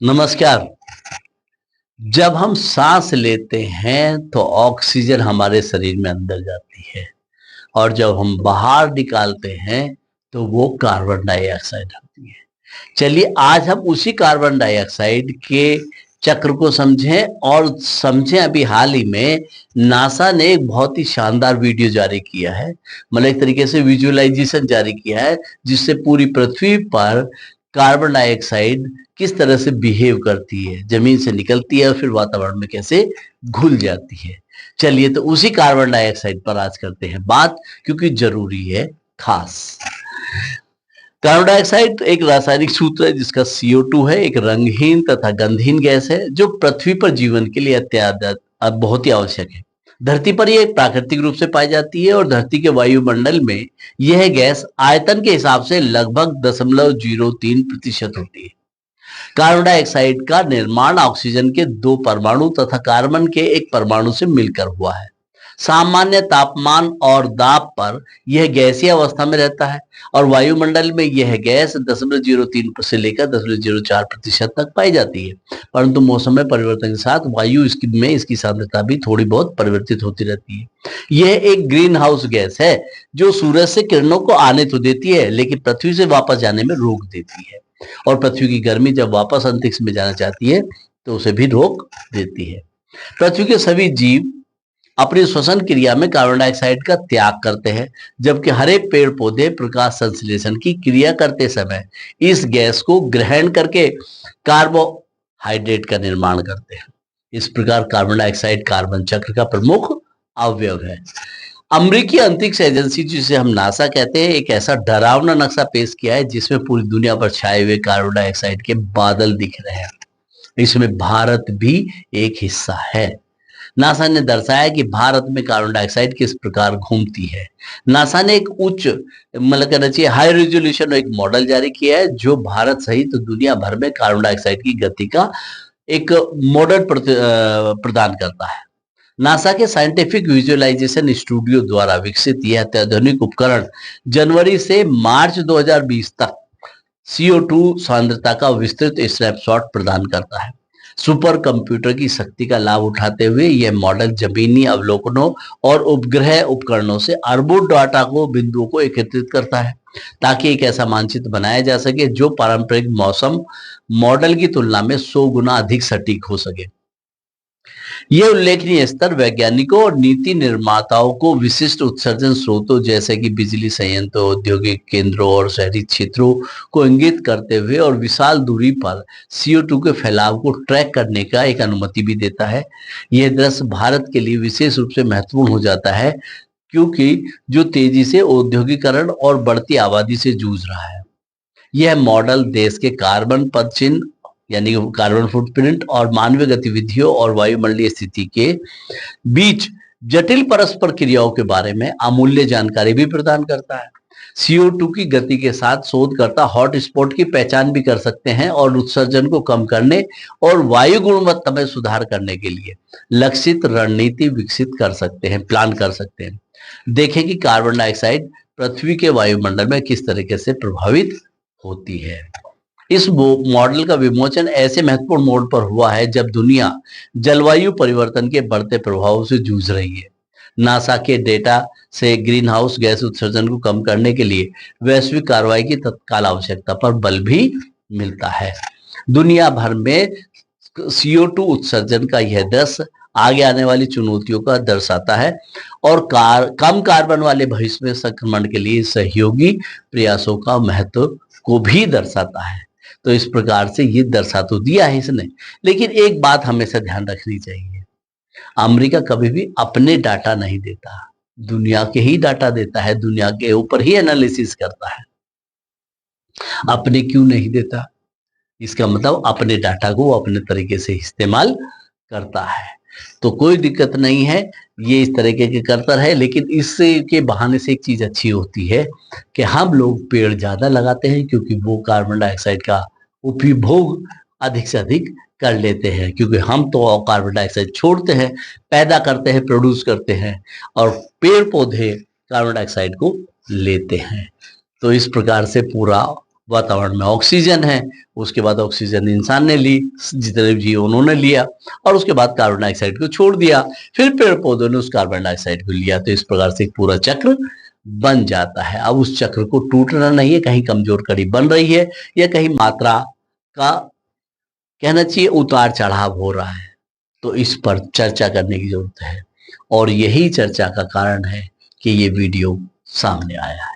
नमस्कार। जब हम सांस लेते हैं तो ऑक्सीजन हमारे शरीर में अंदर जाती है और जब हम बाहर निकालते हैं तो वो कार्बन डाइऑक्साइड होती है। चलिए आज हम उसी कार्बन डाइऑक्साइड के चक्र को समझें और समझें अभी हाल ही में नासा ने एक बहुत ही शानदार वीडियो जारी किया है, मतलब एक तरीके से विजुअलाइजेशन जारी किया है जिससे पूरी पृथ्वी पर कार्बन डाइऑक्साइड किस तरह से बिहेव करती है, जमीन से निकलती है और फिर वातावरण में कैसे घुल जाती है। चलिए तो उसी कार्बन डाइऑक्साइड पर आज करते हैं बात, क्योंकि जरूरी है खास। कार्बन डाइऑक्साइड एक रासायनिक सूत्र है जिसका CO2 है, एक रंगहीन तथा गंधहीन गैस है जो पृथ्वी पर जीवन के लिए बहुत ही आवश्यक है। धरती पर यह प्राकृतिक रूप से पाई जाती है और धरती के वायुमंडल में यह गैस आयतन के हिसाब से लगभग 0.03% होती है। कार्बन डाइऑक्साइड का निर्माण ऑक्सीजन के 2 परमाणु तथा कार्बन के एक परमाणु से मिलकर हुआ है। सामान्य तापमान और दाब पर यह गैसीय अवस्था में रहता है और वायुमंडल में यह गैस 0.03 से लेकर 0.04% तक पाई जाती है। परंतु मौसम में परिवर्तन के साथ वायु इसकी सांद्रता भी थोड़ी बहुत परिवर्तित होती रहती है। यह एक ग्रीन हाउस गैस है जो सूरज से किरणों को आने तो देती है लेकिन पृथ्वी से वापस जाने में रोक देती है और पृथ्वी की गर्मी जब वापस अंतरिक्ष में जाना चाहती है तो उसे भी रोक देती है। पृथ्वी के सभी जीव अपनी श्वसन क्रिया में कार्बन डाइऑक्साइड का त्याग करते हैं, जबकि हरे पेड़ पौधे प्रकाश संश्लेषण की क्रिया करते समय इस गैस को ग्रहण करके कार्बोहाइड्रेट का निर्माण करते हैं। इस प्रकार कार्बन डाइऑक्साइड कार्बन चक्र का प्रमुख अवयव है। अमेरिकी अंतरिक्ष एजेंसी जिसे हम नासा कहते हैं, एक ऐसा डरावना नक्शा पेश किया है जिसमें पूरी दुनिया पर छाए हुए कार्बन डाइऑक्साइड के बादल दिख रहे हैं। इसमें भारत भी एक हिस्सा है। नासा ने दर्शाया कि भारत में कार्बन डाइऑक्साइड किस प्रकार घूमती है। नासा ने एक उच्च मतलब कहना चाहिए हाई रेजोल्यूशन एक मॉडल जारी किया है जो भारत सहित तो दुनिया भर में कार्बन डाइऑक्साइड की गति का एक मॉडल प्रदान करता है। नासा के साइंटिफिक विजुअलाइजेशन स्टूडियो द्वारा विकसित यह अत्याधुनिक उपकरण जनवरी से मार्च 2020 तक CO2 सांद्रता का विस्तृत स्नैपशॉट प्रदान करता है। सुपर कंप्यूटर की शक्ति का लाभ उठाते हुए यह मॉडल जमीनी अवलोकनों और उपग्रह उपकरणों से अरबों डाटा को बिंदुओं को एकत्रित करता है ताकि एक ऐसा मानचित्र बनाया जा सके जो पारंपरिक मौसम मॉडल की तुलना में 100 गुना अधिक सटीक हो सके। यह उल्लेखनीय स्तर वैज्ञानिकों और नीति निर्माताओं को विशिष्ट उत्सर्जन स्रोतों जैसे कि बिजली संयंत्रों, औद्योगिक केंद्रों और शहरी क्षेत्रों को इंगित करते हुए और विशाल दूरी पर CO2 के फैलाव को ट्रैक करने का एक अनुमति भी देता है। यह दृश्य भारत के लिए विशेष रूप से महत्वपूर्ण हो जाता है क्योंकि जो तेजी से औद्योगिकरण और बढ़ती आबादी से जूझ रहा है। यह मॉडल देश के कार्बन पदचिह्न यानी कार्बन फुटप्रिंट और मानवीय गतिविधियों और वायुमंडलीय स्थिति के बीच जटिल परस्पर क्रियाओं के बारे में अमूल्य जानकारी भी प्रदान करता है। CO2 की गति के साथ शोधकर्ता हॉट स्पॉट की पहचान भी कर सकते हैं और उत्सर्जन को कम करने और वायु गुणवत्ता में सुधार करने के लिए लक्षित रणनीति विकसित कर सकते हैं, प्लान कर सकते हैं। देखें कि कार्बन डाइऑक्साइड पृथ्वी के वायुमंडल में किस तरीके से प्रभावित होती है। इस मॉडल का विमोचन ऐसे महत्वपूर्ण मोड़ पर हुआ है जब दुनिया जलवायु परिवर्तन के बढ़ते प्रभावों से जूझ रही है। नासा के डेटा से ग्रीन हाउस गैस उत्सर्जन को कम करने के लिए वैश्विक कार्रवाई की तत्काल आवश्यकता पर बल भी मिलता है। दुनिया भर में CO2 उत्सर्जन का यह दृश्य आगे आने वाली चुनौतियों का दर्शाता है और कम कार्बन वाले भविष्य में संक्रमण के लिए सहयोगी प्रयासों का महत्व को भी दर्शाता है। तो इस प्रकार से ये दर्शा तो दिया है इसने, लेकिन एक बात हमेशा ध्यान रखनी चाहिए, अमेरिका कभी भी अपने डाटा नहीं देता, दुनिया के ही डाटा देता है, दुनिया के ऊपर ही एनालिसिस करता है। अपने क्यों नहीं देता? इसका मतलब अपने डाटा को अपने तरीके से इस्तेमाल करता है, तो कोई दिक्कत नहीं है, ये इस तरीके के करता है। लेकिन इससे के बहाने से एक चीज अच्छी होती है कि हम लोग पेड़ ज्यादा लगाते हैं क्योंकि वो कार्बन डाइऑक्साइड का उपभोग अधिक से अधिक कर लेते हैं, क्योंकि हम तो कार्बन डाइऑक्साइड छोड़ते हैं, पैदा करते हैं, प्रोड्यूस करते हैं और पेड़ पौधे कार्बन डाइऑक्साइड को लेते हैं। तो इस प्रकार से पूरा वातावरण में ऑक्सीजन है, उसके बाद ऑक्सीजन इंसान ने ली, जितने भी जीव उन्होंने लिया, और उसके बाद कार्बन डाइऑक्साइड को छोड़ दिया, फिर पेड़ पौधों ने उस कार्बन डाइऑक्साइड को लिया। तो इस प्रकार से एक पूरा चक्र बन जाता है। अब उस चक्र को टूटना नहीं है, कहीं कमजोर कड़ी बन रही है या कहीं मात्रा का कहना चाहिए उतार चढ़ाव हो रहा है, तो इस पर चर्चा करने की जरूरत है। और यही चर्चा का कारण है कि ये वीडियो सामने आया है।